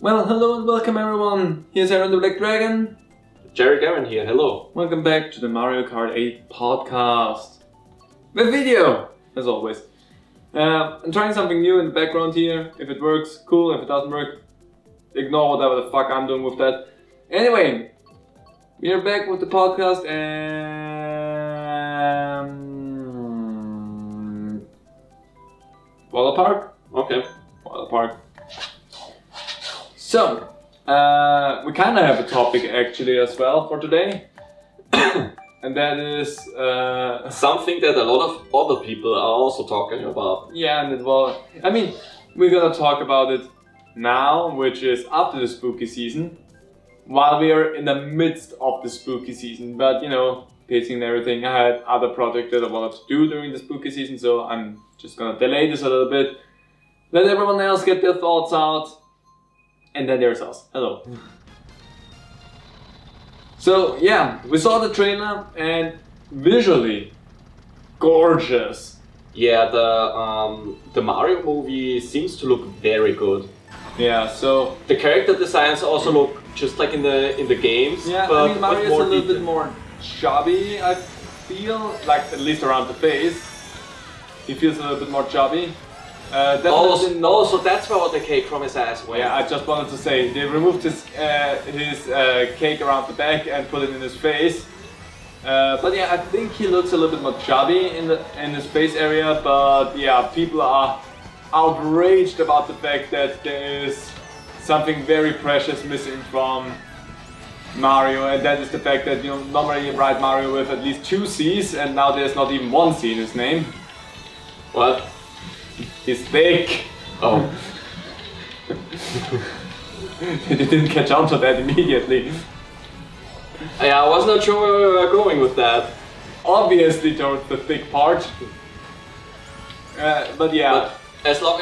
Well, hello and welcome everyone. Here's Aaron the Black Dragon. JarylGaren here, hello. Welcome back to the Mario Kart 8 podcast. With video, as always. I'm trying something new in the background here. If it works, cool. If it doesn't work, ignore whatever the fuck I'm doing with that. Anyway, we are back with the podcast and... Water Park? Okay. Water Park. So, we kind of have a topic actually as well for today, and that is something that a lot of other people are also talking about. Yeah, and we're gonna talk about it now, which is after the spooky season, while we are in the midst of the spooky season. But you know, pacing and everything, I had other projects that I wanted to do during the spooky season, so I'm just gonna delay this a little bit, let everyone else get their thoughts out. And then there's us. Hello. So yeah, we saw the trailer and visually gorgeous. Yeah, the Mario movie seems to look very good. Yeah, so the character designs also look just like in the games. Yeah, but Mario is a little bit more chubby. I feel like, at least around the face, he feels a little bit more chubby. So that's what the cake from his ass went. Yeah, I just wanted to say they removed his cake around the back and put it in his face. But yeah, I think he looks a little bit more chubby in his face area. But yeah, people are outraged about the fact that there is something very precious missing from Mario, and that is the fact that you normally write Mario with at least 2 C's, and now there's not even 1 C in his name. What? He's thick. Oh. They didn't catch on to that immediately. Yeah, I was not sure where we were going with that. Obviously towards the thick part. But yeah. But as long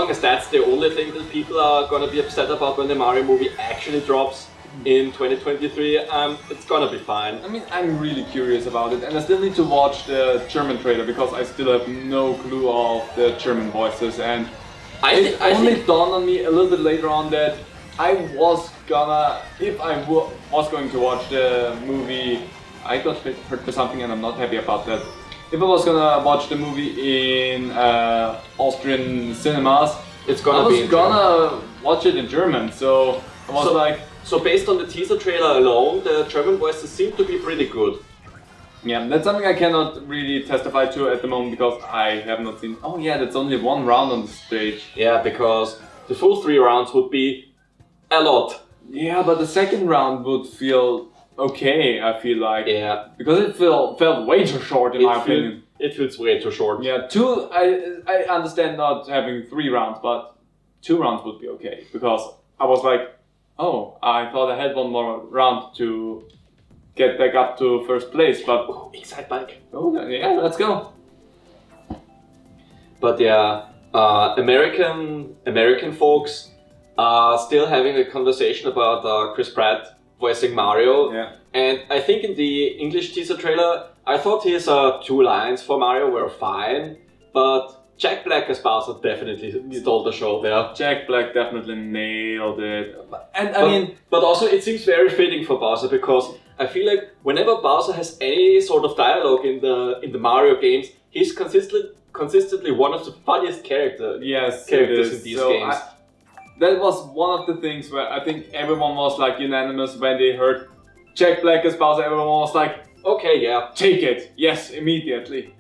as that's the only thing that people are gonna be upset about when the Mario movie actually drops in 2023, it's gonna be fine. I mean, I'm really curious about it, and I still need to watch the German trailer because I still have no clue of the German voices, and it only dawned on me a little bit later on that I was gonna, if I was going to watch the movie, I got hurt for something and I'm not happy about that. If I was gonna watch the movie in Austrian cinemas, I was gonna watch it in German, so I was like... So based on the teaser trailer alone, the German voices seem to be pretty good. Yeah, that's something I cannot really testify to at the moment because I have not seen... Oh yeah, that's only 1 round on the stage. Yeah, because the full 3 rounds would be a lot. Yeah, but the second round would feel okay, I feel like. Yeah. Because it felt way too short in my opinion. It feels way too short. Yeah, I understand not having 3 rounds, but 2 rounds would be okay. Because I was like, oh, I thought I had 1 more round to get back up to first place, but... Oh, excite bike. Oh, yeah, let's go. But yeah, American folks are still having a conversation about Chris Pratt voicing Mario. Yeah. And I think in the English teaser trailer, I thought his 2 lines for Mario were fine, but Jack Black as Bowser definitely stole the show there. Jack Black definitely nailed it. But also it seems very fitting for Bowser because I feel like whenever Bowser has any sort of dialogue in the Mario games, he's consistently one of the funniest characters in these games. That was one of the things where I think everyone was like unanimous when they heard Jack Black as Bowser. Everyone was like, okay, yeah, take it, yes, immediately.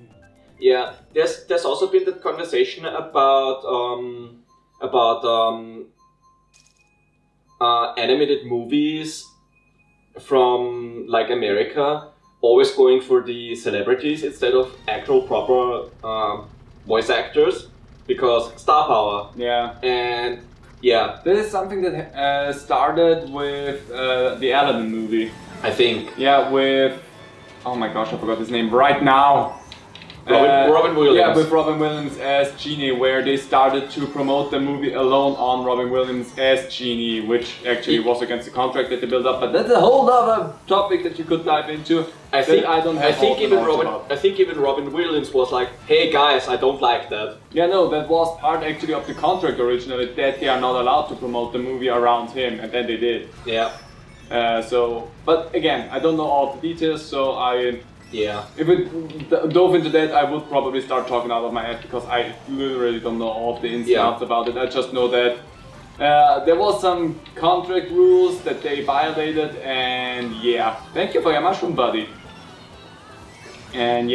Yeah, there's also been that conversation about animated movies from like America always going for the celebrities instead of actual proper voice actors because star power. Yeah. And yeah, this is something that started with the Aladdin movie. I think. Yeah, with oh my gosh, I forgot his name right now. Robin Williams. Yeah, with Robin Williams as Genie, where they started to promote the movie alone on Robin Williams as Genie, which actually was against the contract that they built up. But that's a whole other topic that you could dive into. I think I don't have. I think even Robin Williams was like, "Hey guys, I don't like that." Yeah, no, that was part actually of the contract originally, that they are not allowed to promote the movie around him, and then they did. Yeah. But again, I don't know all the details, so if we dove into that, I would probably start talking out of my ass because I literally don't know all of the ins and outs about it. I just know that there was some contract rules that they violated, and thank you for your mushroom, buddy. And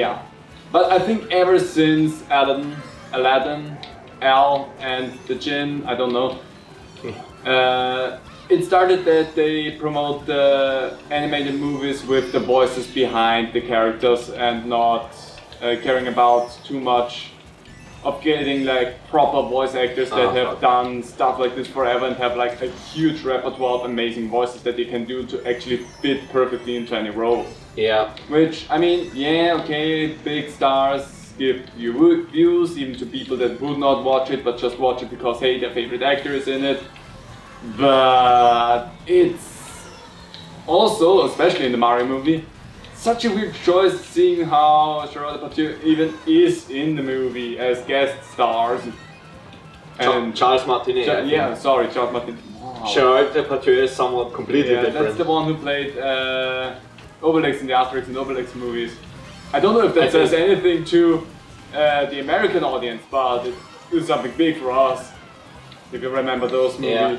but I think ever since Aladdin, Al, and the Jinn, I don't know, it started that they promote the animated movies with the voices behind the characters and not caring about too much of getting like proper voice actors that have done stuff like this forever and have like a huge repertoire of amazing voices that they can do to actually fit perfectly into any role. Yeah. Which, I mean, okay, big stars give you views, even to people that would not watch it, but just watch it because, hey, their favorite actor is in it. But it's also, especially in the Mario movie, such a weird choice seeing how Gerard Depardieu even is in the movie as guest stars. And Charles Martinet. Charles Martinet. Wow. Gerard Depardieu is somewhat completely different. That's the one who played Obelix in the Asterix and Obelix movies. I don't know if that says anything to the American audience, but it is something big for us, if you remember those movies. Yeah.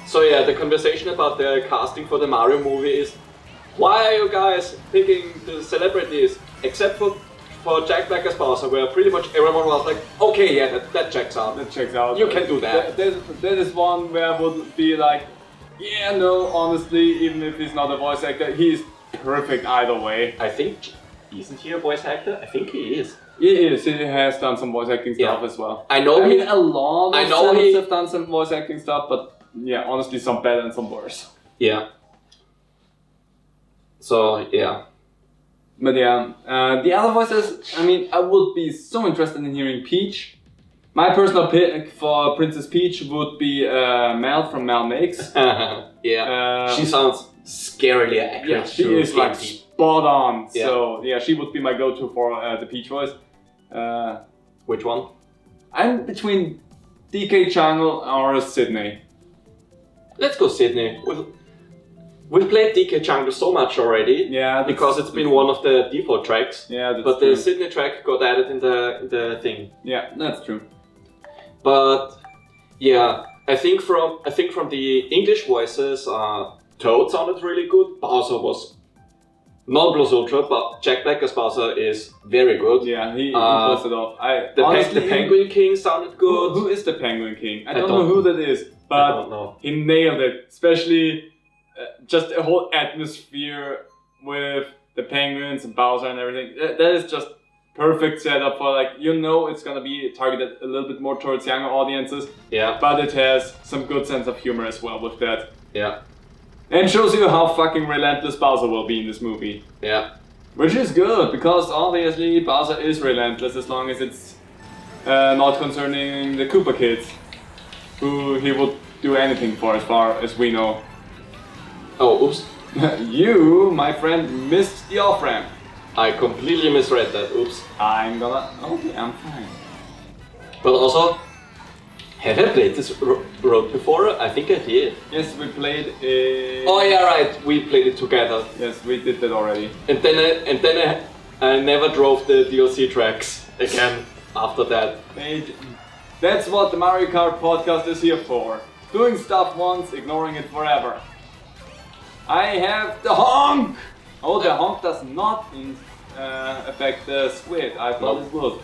So the conversation about the casting for the Mario movie is, why are you guys picking the celebrities, except for Jack Black as Bowser, where pretty much everyone was like, okay, that checks out. That checks out. You can do that. That is one where I would be like, honestly, even if he's not a voice actor, he's perfect either way. I think, isn't he a voice actor? I think he is. He is. He has done some voice acting stuff as well. I know. I mean, a lot of celebs have done some voice acting stuff, but honestly, some better and some worse. Yeah. So But the other voices, I mean, I would be so interested in hearing Peach. My personal pick for Princess Peach would be Mel from Mel Makes. She sounds scarily accurate. Yeah, she is like spot on. Yeah. So she would be my go-to for the Peach voice. Which one? I'm between DK Jungle or Sydney. Let's go Sydney. We've played DK Jungle so much already, because it's been one of the default tracks. Yeah, but the Sydney track got added in the thing. Yeah, that's true. But I think from the English voices, Toad sounded really good. Bowser was non plus ultra, but Jack Black as Bowser is very good. Yeah, he pulls it off. The Penguin King sounded good. Who is the Penguin King? I don't know who that is, but he nailed it. Especially just a whole atmosphere with the penguins and Bowser and everything. That is just perfect setup for it's gonna be targeted a little bit more towards younger audiences. Yeah. But it has some good sense of humor as well with that. Yeah. And shows you how fucking relentless Bowser will be in this movie. Yeah. Which is good, because obviously Bowser is relentless as long as it's not concerning the Koopa kids, who he would do anything for as far as we know. Oh, oops. You, my friend, missed the off-ramp. I completely misread that, oops. I'm fine. But also, have I played this road before? I think I did. Yes, we played it. Oh yeah, right. We played it together. Yes, we did that already. And then I never drove the DLC tracks again after that. That's what the Mario Kart podcast is here for. Doing stuff once, ignoring it forever. I have the honk! Oh, the honk does not affect the squid. I thought it would.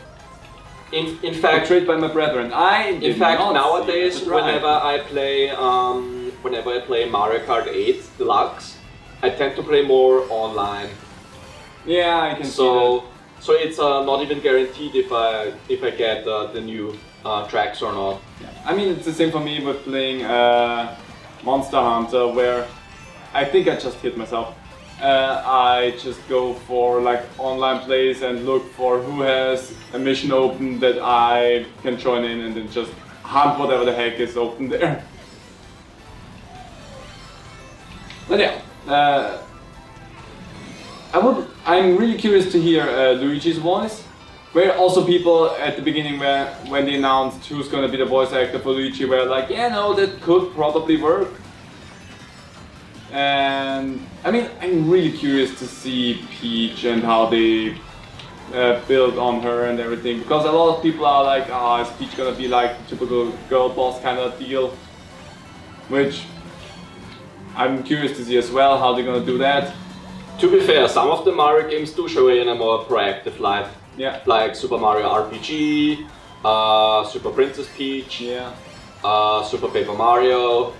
In fact, betrayed by my brethren. Nowadays, whenever I play Mario Kart 8 Deluxe, I tend to play more online. Yeah, I can see that. So it's not even guaranteed if I get the new tracks or not. Yeah. I mean, it's the same for me with playing Monster Hunter, where I think I just hit myself. I just go for online plays and look for who has a mission open that I can join in, and then just hunt whatever the heck is open there. But I'm really curious to hear Luigi's voice. Where also people at the beginning, when they announced who's gonna be the voice actor for Luigi, were like, yeah, no, that could probably work. And I mean, I'm really curious to see Peach and how they build on her and everything, because a lot of people are like, is Peach gonna be like the typical girl boss kind of deal? Which I'm curious to see as well how they're gonna do that. To be fair, some of the Mario games do show in a more proactive light. Yeah. Like Super Mario RPG, Super Princess Peach, Yeah. Super Paper Mario.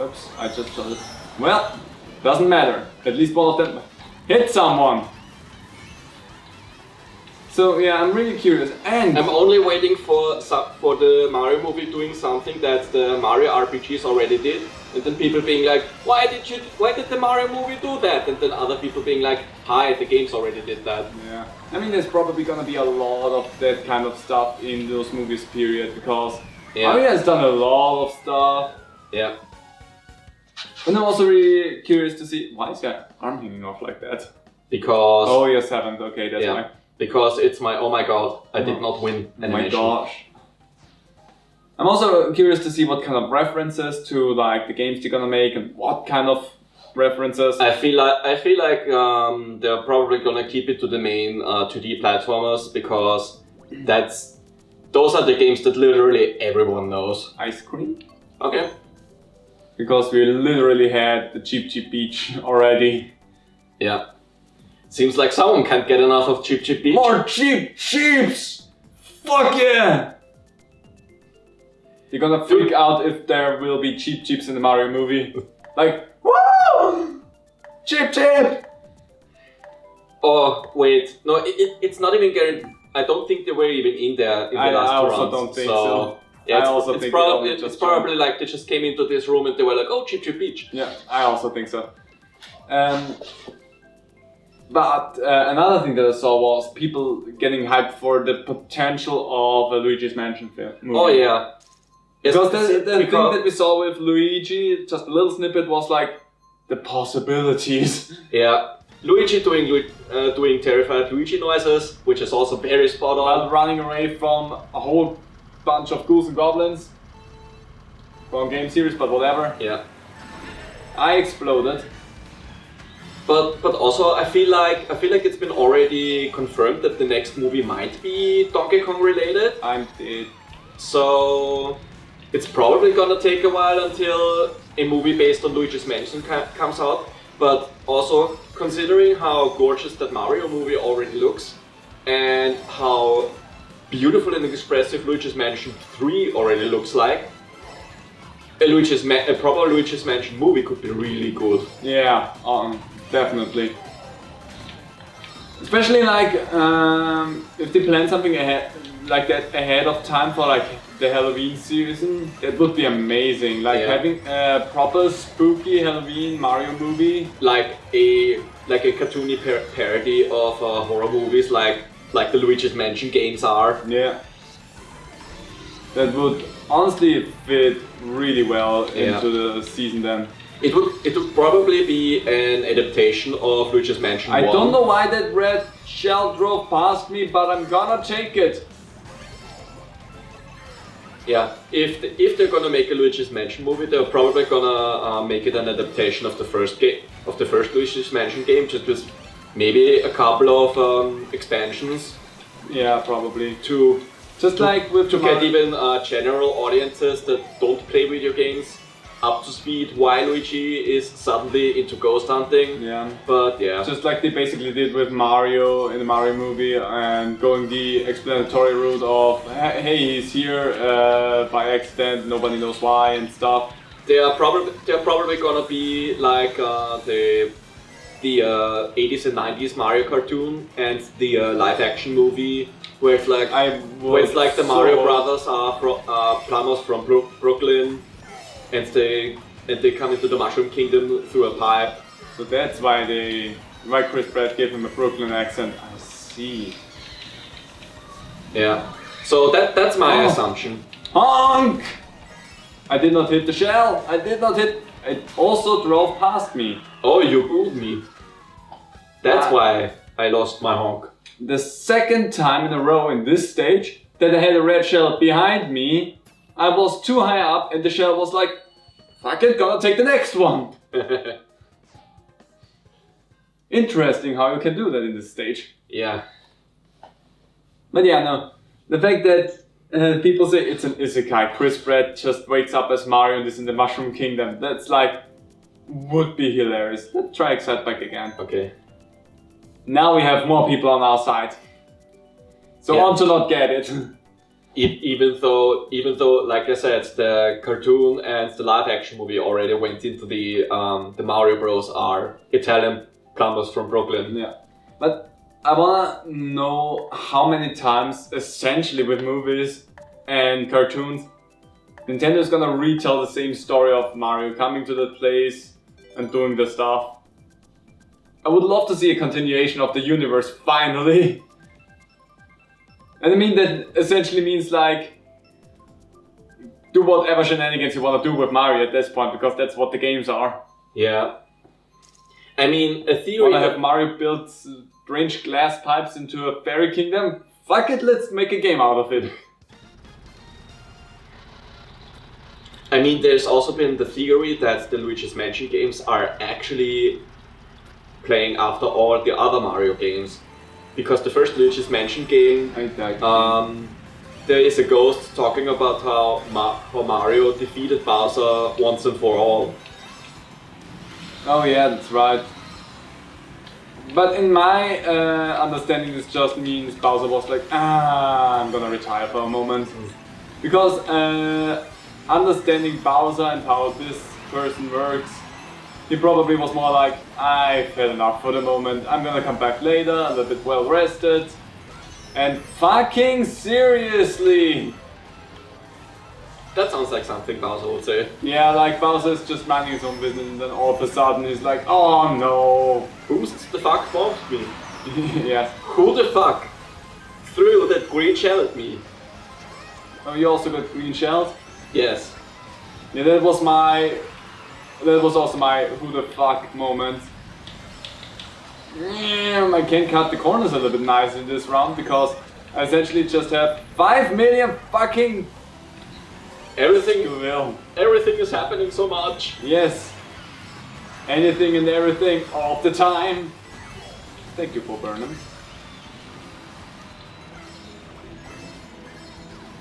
Oops, I just shot it. Well, doesn't matter. At least one of them hit someone. So yeah, I'm really curious, and I'm only waiting for the Mario movie doing something that the Mario RPGs already did, and then people being like, why did the Mario movie do that? And then other people being like, hi, the games already did that. Yeah, I mean, there's probably gonna be a lot of that kind of stuff in those movies, period, because Mario has done a lot of stuff. Yeah. And I'm also really curious to see, why is your arm hanging off like that? Because... Oh, you're 7th, okay, that's why. Because it's my, oh my god, I did not win animation. Oh my gosh. I'm also curious to see what kind of references to like the games they're gonna make and what kind of references. I feel like they're probably gonna keep it to the main 2D platformers, because those are the games that literally everyone knows. Ice cream? Okay. Because we literally had the Cheep Beach already. Yeah. Seems like someone can't get enough of Cheep Beach. More Cheep Cheeps! Fuck yeah! You're gonna freak out if there will be Cheep Cheeps in the Mario movie. Like, woo! Cheep Cheep! Oh, wait. No, it's not even guaranteed. I don't think they were even in there in the last I also rounds. don't think so. Yeah, it's probably like they just came into this room and they were like, oh, Cheep Beach. Yeah, I also think so. But another thing that I saw was people getting hyped for the potential of a Luigi's Mansion film movie. Oh yeah. Because the thing that we saw with Luigi, just a little snippet, was like the possibilities. Yeah. Luigi doing terrified Luigi noises, which is also very spot on. While running away from a whole bunch of ghouls and goblins. Wrong game series, but whatever. Yeah. I exploded. But also I feel like it's been already confirmed that the next movie might be Donkey Kong related. I'm dead. So it's probably gonna take a while until a movie based on Luigi's Mansion comes out. But also considering how gorgeous that Mario movie already looks, and how beautiful and expressive Luigi's Mansion 3 already looks like, a proper Luigi's Mansion movie could be really good. Yeah, definitely. Especially like if they plan something like that ahead of time for like the Halloween season, that would be amazing. Like having a proper spooky Halloween Mario movie, like a cartoony parody of horror movies, like the Luigi's Mansion games are. Yeah, that would honestly fit really well into the season then. It would probably be an adaptation of Luigi's Mansion 1. I don't know why that red shell drove past me, but I'm gonna take it. Yeah, if they're gonna make a Luigi's Mansion movie, they're probably gonna make it an adaptation of the first Luigi's Mansion game, just with maybe a couple of expansions. Yeah, probably. To get even general audiences that don't play video games up to speed why Luigi is suddenly into ghost hunting. Yeah. But yeah. Just like they basically did with Mario in the Mario movie, and going the explanatory route of hey, he's here by accident, nobody knows why and stuff. They're probably gonna be like the 80s and 90s Mario cartoon and the live action movie where it's like the Mario brothers are plumbers from Brooklyn. And they come into the Mushroom Kingdom through a pipe. So that's why Chris Pratt gave him a Brooklyn accent. I see. Yeah. So that's my assumption. Honk! I did not hit the shell. I did not hit. It also drove past me. Oh, you fooled me. That's why I lost my honk. The second time in a row in this stage that I had a red shell behind me, I was too high up and the shell was like, fuck it, gonna take the next one. Interesting how you can do that in this stage. Yeah. But yeah, no. The fact that people say it's an isekai, Chris Pratt just wakes up as Mario and is in the Mushroom Kingdom, that's like, would be hilarious. Let's try Excite back again. Okay. Now we have more people on our side. So on to not get it. Even though, like I said, the cartoon and the live action movie already went into the Mario Bros are Italian plumbers from Brooklyn. Yeah. But I wanna know how many times, essentially with movies and cartoons, Nintendo is gonna retell the same story of Mario coming to the place and doing the stuff. I would love to see a continuation of the universe, finally. And I mean that essentially means like, do whatever shenanigans you want to do with Mario at this point, because that's what the games are. Yeah. I mean, a theory Wanna have Mario build strange glass pipes into a fairy kingdom? Fuck it, let's make a game out of it. I mean, there's also been the theory that the Luigi's Mansion games are actually playing after all the other Mario games. Because the first Luigi's Mansion game, there is a ghost talking about how Mario defeated Bowser once and for all. Oh yeah, that's right. But in my understanding, this just means Bowser was like, I'm gonna retire for a moment. Because understanding Bowser and how this person works, he probably was more like, I've had enough for the moment, I'm gonna come back later, a little bit well rested. And fucking seriously! That sounds like something Bowser would say. Yeah, like Bowser is just minding his own business and then all of a sudden he's like, oh no! Who the fuck bombed me? Yes. Who the fuck threw that green shell at me? Oh, you also got green shells? Yes. Yeah, that was also my who the fuck moment. I can cut the corners a little bit nicer in this round because I essentially just have 5 million fucking Everything is happening so much. Yes. Anything and everything all the time. Thank you for Burnham.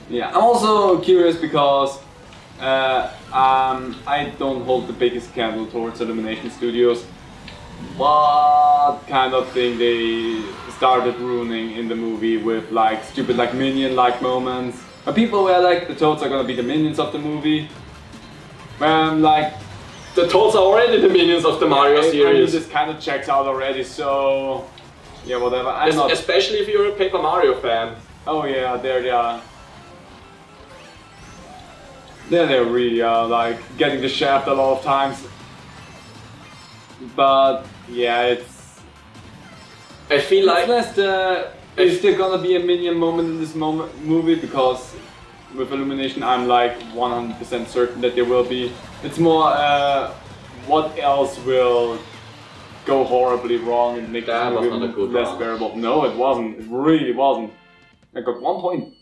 Yeah, I'm also curious because I don't hold the biggest candle towards Illumination Studios. What kind of thing they started ruining in the movie with like stupid like minion-like moments. But people were like, the Toads are gonna be the minions of the movie. Like, the Toads are already the minions of the Mario series. I mean, this kind of checks out already, so yeah, whatever. Especially if you're a Paper Mario fan. Oh yeah, there they are. There they really are, like getting the shaft a lot of times. But yeah, I feel like there's still gonna be a minion moment in this movie because with Illumination I'm like 100% certain that there will be. It's more what else will go horribly wrong and make that the movie less bearable. No, it wasn't. It really wasn't. I got 1 point.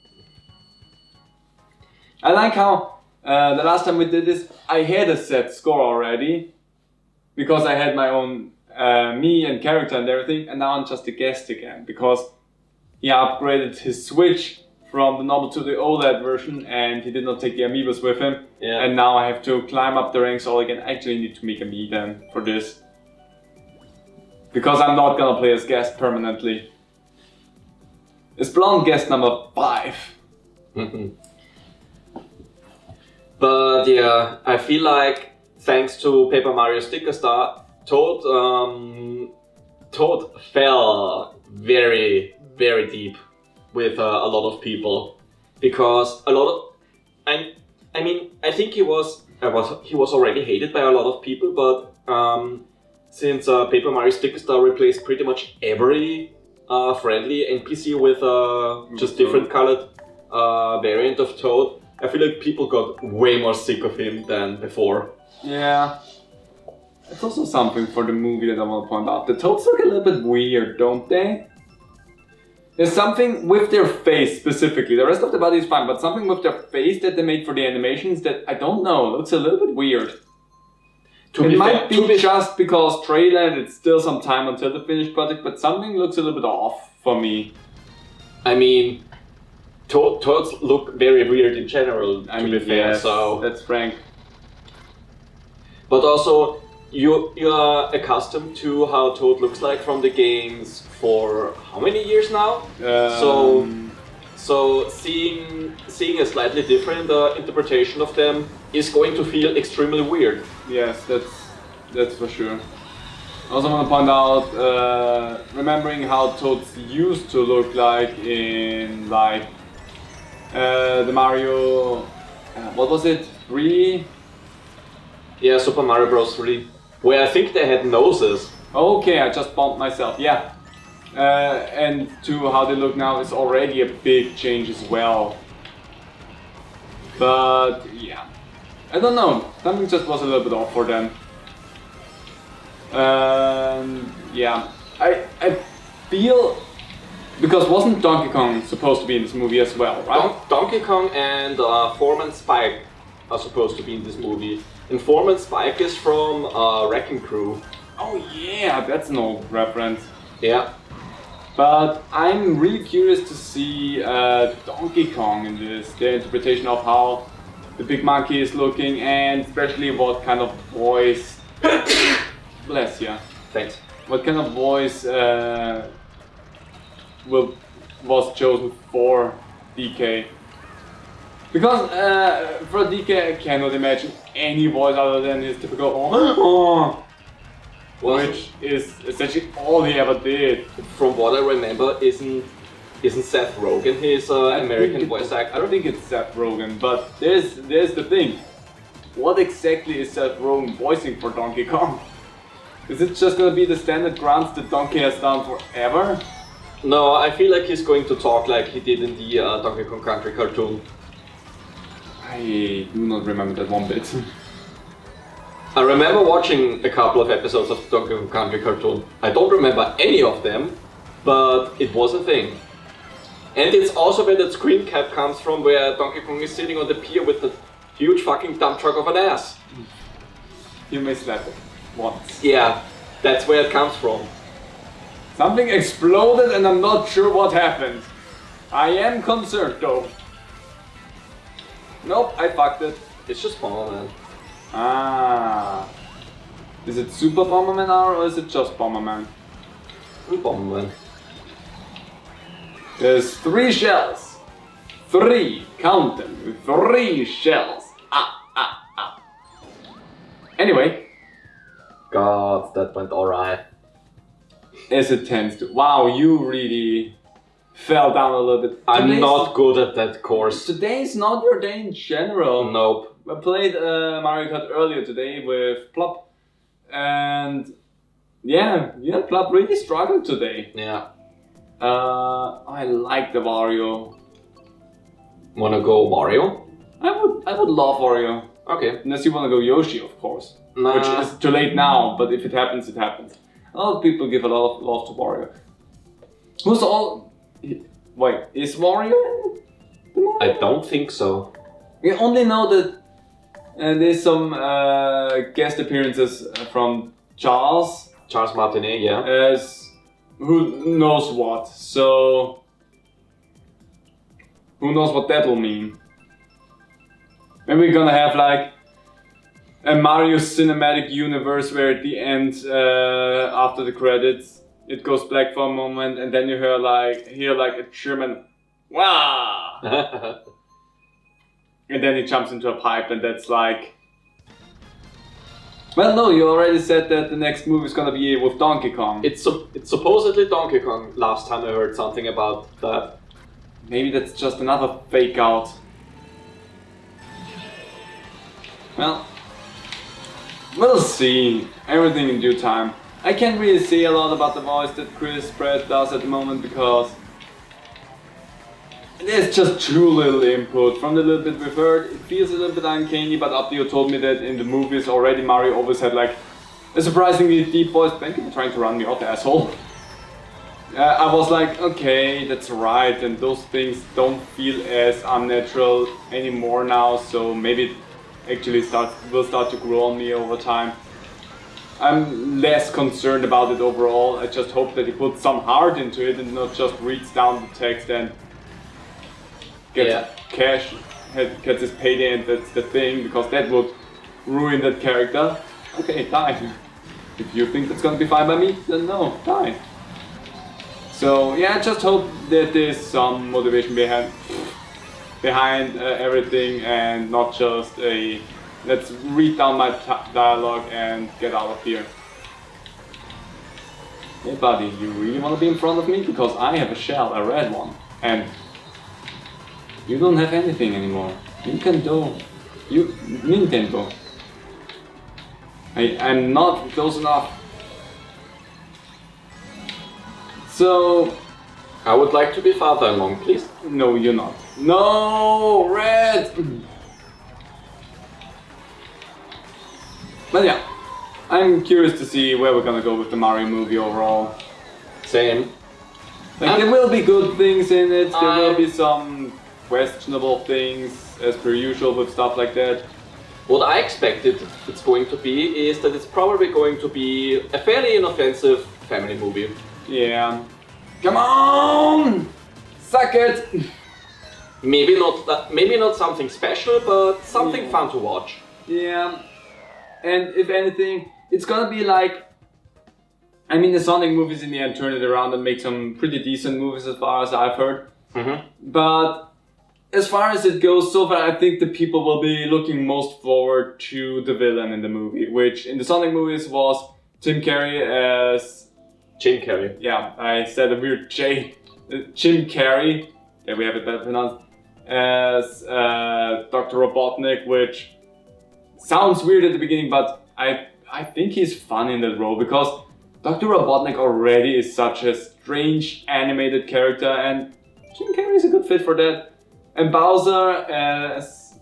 I like how the last time we did this, I had a set score already because I had my own me and character and everything, and now I'm just a guest again because he upgraded his Switch from the normal to the OLED version and he did not take the amiibos with him. Yeah. And now I have to climb up the ranks all again. I actually need to make a me then for this. Because I'm not gonna play as guest permanently. It's blonde guest number 5. But yeah, I feel like thanks to Paper Mario Sticker Star, Toad fell very, very deep with a lot of people because a lot of, I mean, I think he was already hated by a lot of people, but since Paper Mario Sticker Star replaced pretty much every friendly NPC with just different colored variant of Toad, I feel like people got way more sick of him than before. Yeah. It's also something for the movie that I want to point out. The Toads look a little bit weird, don't they? There's something with their face specifically. The rest of the body is fine, but something with their face that they made for the animations that I don't know, looks a little bit weird. It might be just because trailer and it's still some time until the finished project, but something looks a little bit off for me. I mean, Toads look very weird in general, to be fair, so... That's frank. But also, you are accustomed to how Toad looks like from the games for how many years now? So seeing a slightly different interpretation of them is going to feel extremely weird. Yes, that's for sure. I also want to point out, remembering how Toads used to look like in like the Mario, what was it, 3? Yeah, Super Mario Bros. 3, where I think they had noses. Okay, I just bumped myself, yeah. And to how they look now is already a big change as well. But yeah, I don't know, something just was a little bit off for them. Yeah, I feel, because wasn't Donkey Kong supposed to be in this movie as well, right? Donkey Kong and Foreman Spike are supposed to be in this movie. And Foreman Spike is from Wrecking Crew. Oh yeah, that's an old reference. Yeah. But I'm really curious to see Donkey Kong in this, their interpretation of how the big monkey is looking, and especially what kind of voice. Bless you. Thanks. What kind of voice was chosen for DK? Because for DK, I cannot imagine any voice other than his typical oh, which is essentially all he ever did. From what I remember, isn't Seth Rogen his American voice actor? I don't think it's Seth Rogen, but there's the thing. What exactly is Seth Rogen voicing for Donkey Kong? Is it just gonna be the standard grunts that Donkey has done forever? No, I feel like he's going to talk like he did in the Donkey Kong Country cartoon. I do not remember that one bit. I remember watching a couple of episodes of the Donkey Kong Country cartoon. I don't remember any of them, but it was a thing. And it's also where that screen cap comes from, where Donkey Kong is sitting on the pier with the huge fucking dump truck of an ass. You may slap it once. Yeah, that's where it comes from. Something exploded and I'm not sure what happened. I am concerned though. Nope, I fucked it. It's just Bomberman. Ah. Is it Super Bomberman R or is it just Bomberman? Bomberman. There's 3 shells. 3, count them. 3 shells. Anyway. God, that went alright. As it tends to. Wow, you really fell down a little bit. I'm not good at that course. Today's not your day in general. Nope. I played Mario Kart earlier today with Plop. And yeah, Plop really struggled today. Yeah. I like the Wario. Wanna go Mario? I would love Wario. Okay. Unless you wanna go Yoshi, of course. Nah. Which is too late now, but if it happens, it happens. A lot of people give a lot of love to Wario. Who's all... Wait, is Wario in the movie? I don't think so. We only know that there's some guest appearances from Charles. Charles Martinet, yeah. As who knows what, so... Who knows what that will mean. Maybe we're gonna have like a Mario cinematic universe where at the end, after the credits, it goes black for a moment and then you hear like a German "Wah!" and then he jumps into a pipe and that's like... Well, no, you already said that the next movie is gonna be with Donkey Kong. It's supposedly Donkey Kong. Last time I heard something about that. Maybe that's just another fake out. Well, we'll see. Everything in due time. I can't really say a lot about the voice that Chris Pratt does at the moment because there's just too little input. From the little bit we've heard, it feels a little bit uncanny, but Abdio told me that in the movies already Mario always had like a surprisingly deep voice. Thank you for trying to run me off, asshole. I was like, okay, that's right, and those things don't feel as unnatural anymore now, so maybe it actually will start to grow on me over time. I'm less concerned about it overall. I just hope that he puts some heart into it and not just reads down the text and gets cash, gets his payday, and that's the thing, because that would ruin that character. Okay, die. If you think that's gonna be fine by me, then no, die. So yeah, I just hope that there's some motivation behind everything, and not just a let's read down my dialogue and get out of here. Hey buddy, you really want to be in front of me? Because I have a shell, a red one, and you don't have anything anymore. Nintendo. I'm not close enough. So, I would like to be farther along, please. No, you're not. No, red! But yeah, I'm curious to see where we're gonna go with the Mario movie overall. Same. Like, there will be good things in it, there will be some questionable things, as per usual with stuff like that. What I expected it's going to be is that it's probably going to be a fairly inoffensive family movie. Yeah. Come on! Suck it! Maybe not something special, but something fun to watch. Yeah. And if anything, it's gonna be like... I mean, the Sonic movies in the end turn it around and make some pretty decent movies as far as I've heard. Mm-hmm. But as far as it goes so far, I think the people will be looking most forward to the villain in the movie, which in the Sonic movies was Jim Carrey as... Jim Carrey. Yeah, I said a weird J. Jim Carrey, yeah, we have it better pronounced, as Dr. Robotnik, which sounds weird at the beginning, but I think he's fun in that role, because Dr. Robotnik already is such a strange animated character, and Jim Carrey is a good fit for that. And Bowser, as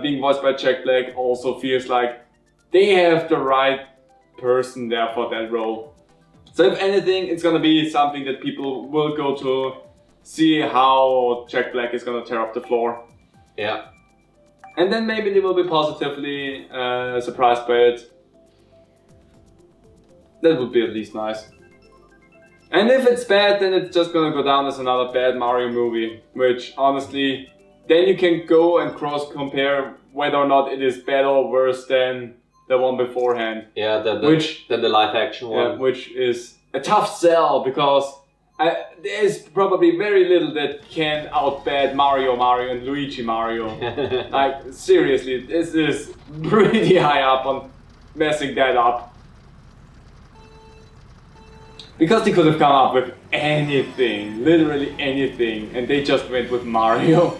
being voiced by Jack Black, also feels like they have the right person there for that role. So if anything, it's gonna be something that people will go to see how Jack Black is gonna tear up the floor. Yeah. And then maybe they will be positively surprised by it. That would be at least nice. And if it's bad, then it's just gonna go down as another bad Mario movie. Which, honestly, then you can go and cross-compare whether or not it is better or worse than the one beforehand. Yeah, than the live-action one. Yeah, which is a tough sell, because there's probably very little that can outbad Mario and Luigi Mario. Like, seriously, this is pretty high up on messing that up. Because they could have come up with anything, literally anything, and they just went with Mario.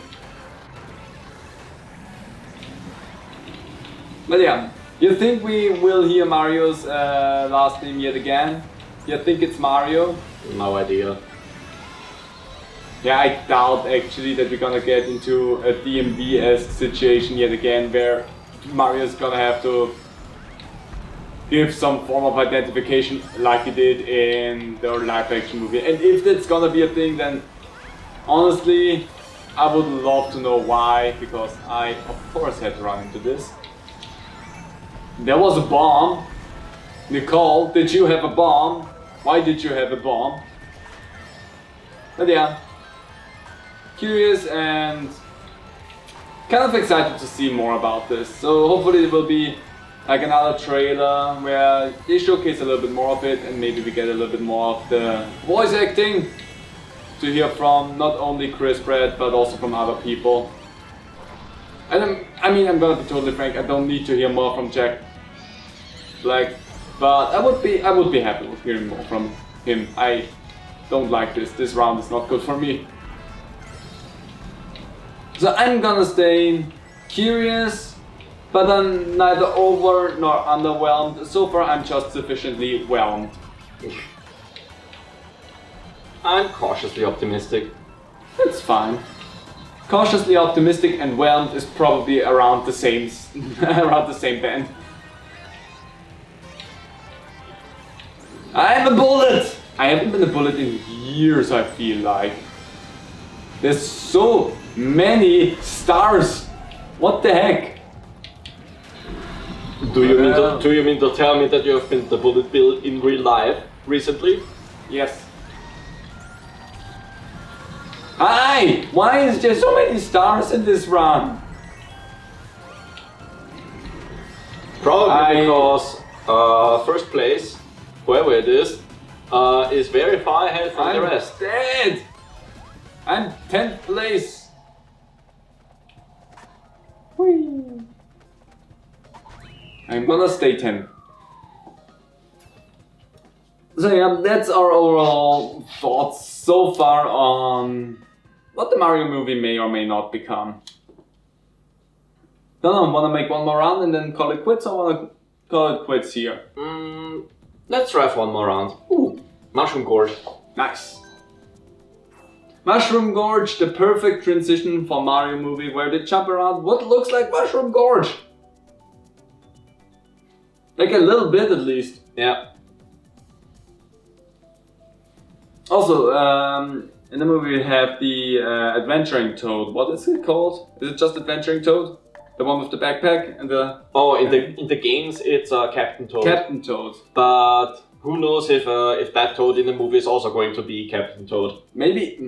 But yeah, you think we will hear Mario's last name yet again? You think it's Mario? No idea. Yeah, I doubt actually that we're gonna get into a DMV-esque situation yet again, where Mario's gonna have to give some form of identification like he did in the live-action movie. And if that's gonna be a thing, then honestly, I would love to know why, because I, of course, had to run into this. There was a bomb. Nicole, did you have a bomb? Why did you have a bomb? But yeah, curious and kind of excited to see more about this. So hopefully it will be like another trailer where they showcase a little bit more of it, and maybe we get a little bit more of the voice acting to hear from not only Chris Pratt but also from other people. And I'm gonna be totally frank, I don't need to hear more from Jack Black, but I would be happy with hearing more from him. I don't like this. This round is not good for me. So I'm gonna stay curious, but I'm neither over nor underwhelmed. So far I'm just sufficiently whelmed. I'm cautiously optimistic. That's fine. Cautiously optimistic and whelmed is probably around the same around the same band. I'm a bullet! I haven't been a bullet in years, I feel like. There's so many stars. What the heck? Do you mean to tell me that you have been the bullet bill in real life recently? Yes. Hi! Why is there so many stars in this run? Probably because first place, whoever it is very far ahead from the rest. I'm dead! I'm 10th place. Whee. I'm gonna stay 10th. So yeah, that's our overall thoughts so far on what the Mario movie may or may not become. Don't know, wanna make one more round and then call it quits, or wanna call it quits here? Let's try for one more round. Ooh, Mushroom Gorge. Nice. Mushroom Gorge, the perfect transition for Mario movie where they jump around what looks like Mushroom Gorge. Like a little bit at least. Yeah. Also, in the movie we have the adventuring toad. What is it called? Is it just adventuring toad? The one with the backpack and the... Oh, in the games it's Captain Toad. Captain Toad. But who knows if that Toad in the movie is also going to be Captain Toad? Maybe.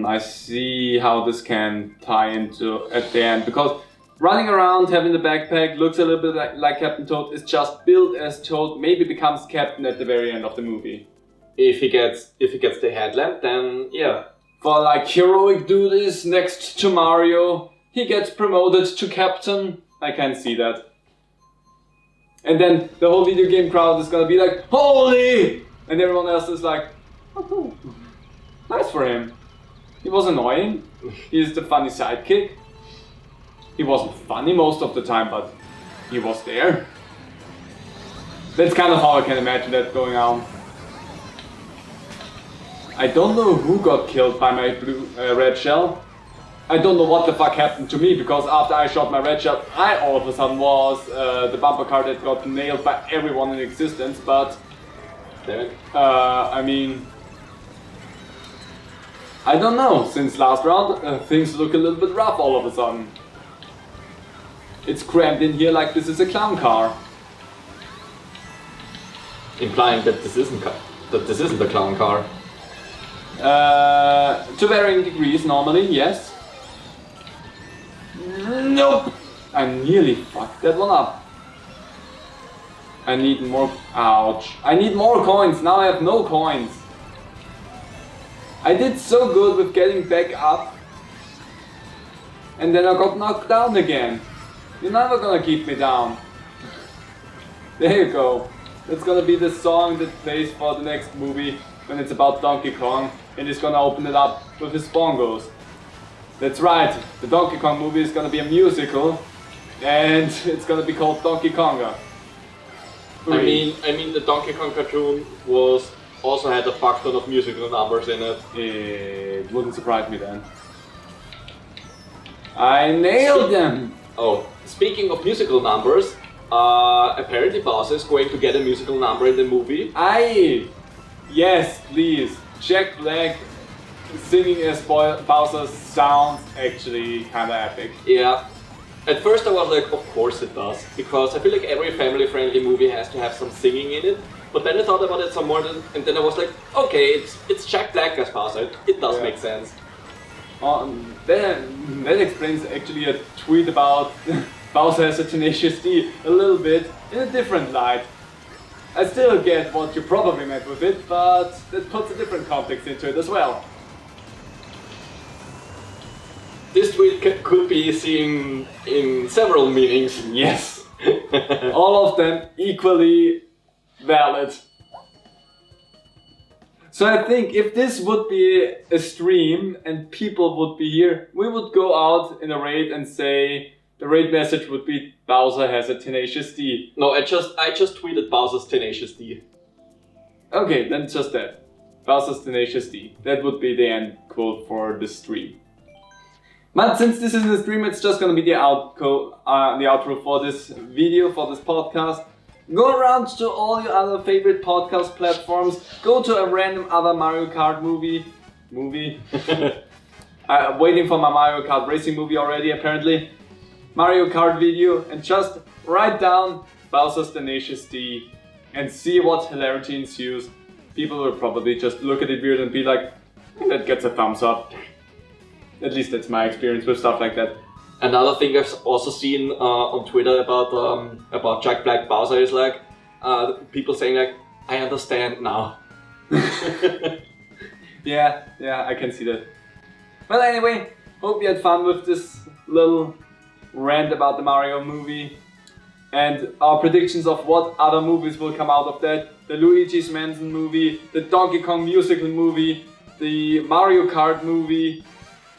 I see how this can tie into at the end, because running around having the backpack looks a little bit like Captain Toad. Is just built as Toad. Maybe becomes Captain at the very end of the movie. If he gets the headlamp, then yeah. For like heroic duties next to Mario, he gets promoted to Captain. I can see that. And then the whole video game crowd is gonna be like, holy! And everyone else is like, oh cool. Nice for him. He was annoying. He's the funny sidekick. He wasn't funny most of the time, but he was there. That's kind of how I can imagine that going on. I don't know who got killed by my red shell. I don't know what the fuck happened to me, because after I shot my red shell, I all of a sudden was the bumper car that got nailed by everyone in existence, but I mean, I don't know, since last round things look a little bit rough all of a sudden. It's crammed in here like this is a clown car. Implying that this isn't a clown car. To varying degrees normally, yes. Nope! I nearly fucked that one up. I need more... Ouch. I need more coins, now I have no coins. I did so good with getting back up. And then I got knocked down again. You're never gonna keep me down. There you go. That's gonna be the song that plays for the next movie when it's about Donkey Kong, and he's gonna open it up with his bongos. That's right, the Donkey Kong movie is gonna be a musical, and it's gonna be called Donkey Konga. I mean the Donkey Kong cartoon also had a fuck ton of musical numbers in it. It wouldn't surprise me then. I nailed them! Oh, speaking of musical numbers, apparently Bowser is going to get a musical number in the movie. Yes, please. Jack Black singing as Bowser sounds actually kinda epic. Yeah. At first I was like, of course it does, because I feel like every family-friendly movie has to have some singing in it. But then I thought about it some more, and then I was like, okay, it's Jack Black as Bowser. It does make sense. That explains actually a tweet about Bowser has a tenacious D a little bit in a different light. I still get what you probably meant with it, but that puts a different context into it as well. This tweet could be seen in several meanings. Yes. All of them equally valid. So I think if this would be a stream and people would be here, we would go out in a raid and say the raid message would be Bowser has a tenacious D. No, I just tweeted Bowser's tenacious D. Okay, then just that. Bowser's tenacious D. That would be the end quote for the stream. But since this isn't a stream, it's just gonna be the outro for this video, for this podcast. Go around to all your other favorite podcast platforms. Go to a random other Mario Kart movie. Waiting for my Mario Kart racing movie already, apparently. Mario Kart video, and just write down Bowser's Tenacious D and see what hilarity ensues. People will probably just look at it weird and be like, that gets a thumbs up. At least that's my experience with stuff like that. Another thing I've also seen on Twitter about Jack Black Bowser is like people saying like, I understand now. Yeah, I can see that. Well, anyway, hope you had fun with this little rant about the Mario movie and our predictions of what other movies will come out of that. The Luigi's Mansion movie, the Donkey Kong musical movie, the Mario Kart movie,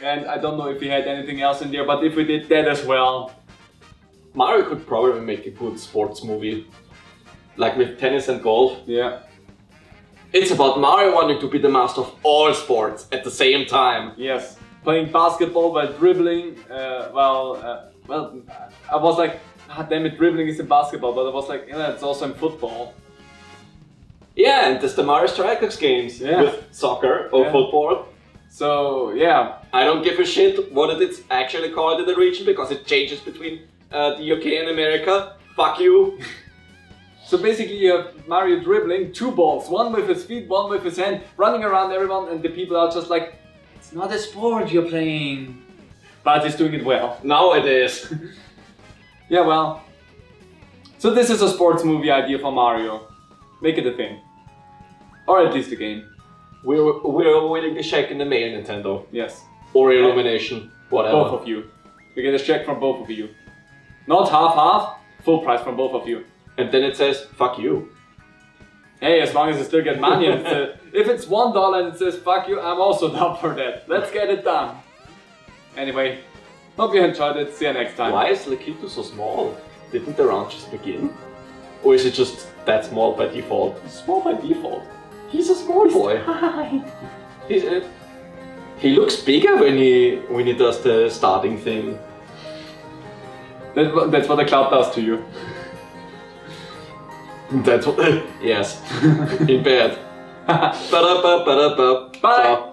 and I don't know if we had anything else in there, but if we did that as well. Mario could probably make a good sports movie, like with tennis and golf. Yeah. It's about Mario wanting to be the master of all sports at the same time. Yes. Playing basketball while dribbling, I was like, damn it, dribbling is in basketball, but I was like, yeah, it's also in football. Yeah, and there's the Mario Strikers games with soccer or football. So, yeah. I don't give a shit what it's actually called in the region because it changes between the UK and America. Fuck you. So basically you have Mario dribbling, 2 balls, one with his feet, one with his hand, running around everyone, and the people are just like, it's not a sport you're playing. But he's doing it well. Now it is. Yeah, well. So this is a sports movie idea for Mario. Make it a thing. Or at least a game. We're waiting a check in the mail, Nintendo. Yes. Or Illumination, whatever. Both of you. You get a check from both of you. Not half, full price from both of you. And then it says, fuck you. Hey, as long as you still get money. And if it's $1 and it says fuck you, I'm also down for that. Let's get it done. Anyway, hope you enjoyed it. See you next time. Why is Lakitu so small? Didn't the round just begin? Or is it just that small by default? Small by default. He's a small boy. He looks bigger when he does the starting thing. That's what the cloud does to you. That's what. Yes. In bed. Ba-da-ba-ba-da-ba. Bye.